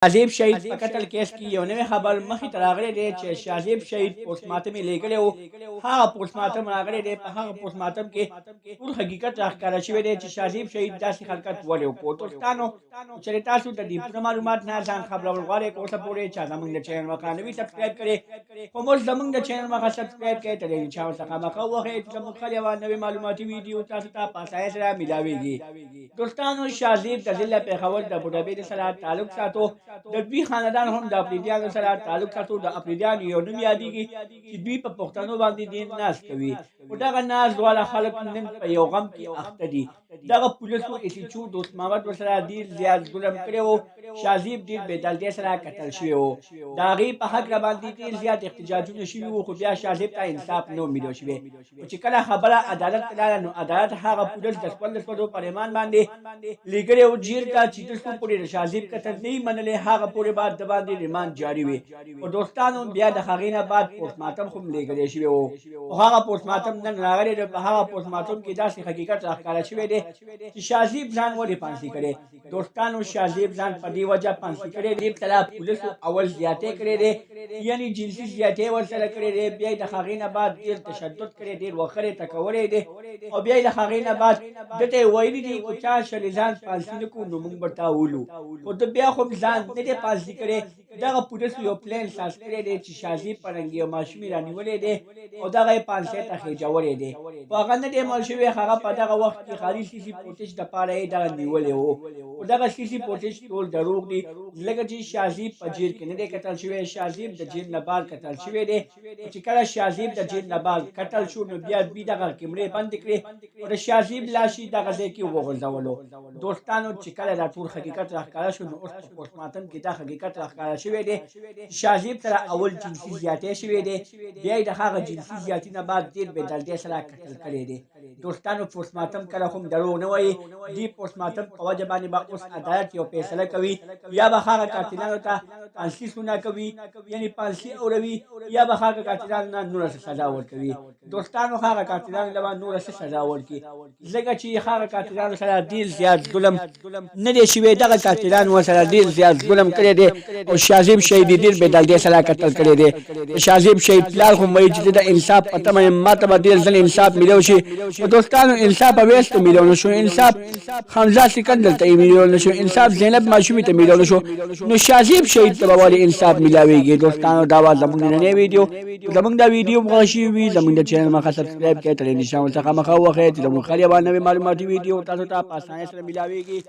شاهزیب شهید په قتل کیس کې یو نوی خبر مخې ته راغلی دی چې شاهزیب شهید پوسټمارټم یې لیږلی و. هغه پوسټمارټم راغلی دی. په هغه پوسټمارټم کې ټول حقیقت راښکاره شوی دی چې شاهزیب شهید داسې حرکت ولې وکړو. دوستانو چېرې تاسو د دې پوره معلومات نه ځان خبرول غواړئ که اوسه پورې چا زموږ د چینل مخه نه وي سبسکرایب کړی خو موږ زموږ د چینل مخه سبسکرایب کړئ ټلیویزیون ورته خامخا ووهئ چې زموږ هر یوه نوې معلوماتي ویډیو تاسو ته په اسانۍ سره میلاویږي. دوستانو شاهزیب د ضلع پېښور د بوډابید سره تعلق ساتو. د دوی خاندان هم د اپریدیانو سره تعلق ساتو. د اپریدیانو یو نوم یادېږي چې دوی په پښتنو باندې ډېر ناز کوي. خو دغه ناز دواړه خلک نن په یو غم کې اخته دي. دغه پولیسو ایسیچو دوست محمد ورسره ډېر زیات ظلم کړی و. شاهزیب ډېر بېدلتۍ سره قتل شوی و. د هغې په هکله باندې ډېر زیات احتجاجونه شوي وو خو بیا شاهزیب ته انصاف نه و میلاو شوی. خو چې کله خبره عدالت ته لاړه نو عدالت هغه پولیس د 14 په ریماند باندې لیږلی و جیل ته چې تر څو پورې د شاهزیب قتل نه وي منلی هغه پورې بعد د باندې ریماند جاري وي. خو دوستانو بیا د هغې نه بعد پوسټمارټم هم لیږلی شوی و. خو هغه پوسټمارټم نن راغلی دی. په هغه پوسټمارټم کې داسې حقیقت راښکاره شوی دی چې شاهزیب ځان ولې پانسي کړی. دوستانو شاهزیب ځان په دې وجه پانسي کړی دی ابتدا پولیسو اول زیاتې کړی دی یعنې جنسي زیاتې ورسره کړی دی. بیا یې د هغې نه بعد ډېر تشدد کړی ډېر وخر یې ټکولی دی او بیا یې د هغې نه بعد ده ته یې ویلي دي که چا شلې ځان پانسي نه کړو نو موږ به تا ولو. خو ده بیا خو ځان نه دی پانسي کړی. دغه پولیسو یو پلان ساز کړی دی چې شاهزیب په رنګ یو ماشوم یې رانیولی دی او دغه یې پانسۍ ته خېجولی دی. خو هغه نه دی مړ شوی. هغه په دغه وخت کې خالي سیسي پوټش دپاره یې دغه نیولی و. خو دغه سیسي پوټش ټول دروغ دي ځکه چې شاهزیب په جیل کې نه دی قتل شوی. شاهزیب د جیل نه بعد قتل شوی دی. چې کله شاهزیب د جیل نه بعد قتل شو نو بیا دوی دغه کیمرې بندې کړې او د شاهزیب لاش یې دغه ځای کې وغورځولو. دوستانو چې کله دا ټول حقیقت راښکاره شو نو اوس په پوسټمارټم کې دا حقیقت راښکاره شوی دی. شاهزیب سره اول جنسي زیاتې شوی دی. بیا یې د هغه جنسي زیاتي نه بعد ډېر بېدلتۍ سره قتل کړی دی. دوستانو پوسټمارټم کله هم دروغ نه وایي. دې پوسټمارټم په وجه باندې به اوس عدالت یو فیصله کوي یا به هغه قاتلانو ته پانسي سونه کوي یعنې پانسي اوروي یا به هغه قاتلانو نه نوره سزا ورکوي. دوستانو هغه قاتلانو له به نوره سزا ورکړي ځکه چې هغه قاتلانو سره ډېر زیات ظلم نه دی شوی. دغه قاتلانو ورسره ډېر زیات ظلم کړی دی او شاهزیب شهید ډېر بېدلتۍ سره قتل کړی دی. شاهزیب شهید پلار خو وایي چې د انصاف په تمه یم ما ته به ډېر ځل انصاف میلاو شي. خو دوستانو انصاف اویس ته میلاو نه شو. انصاف حمزه سکندر ته یې میلاو نه شو. انصاف زینب ماشومې ته میلاو نه شو. نو شاهزیب شهید ته به ولې انصاف میلاویږي. دوستانو دا وه زموږ نننۍ ویډیو. زموږ دا ویډیو خوښ شوي وي زموږ د چینل مخه سبسکرایب کړئ ټلیویزیون ورڅخه مخه ووهئ چې زموږ هر یوه نوې معلوماتي ویډیو تاسو ته په اسانۍ سره میلاویږي.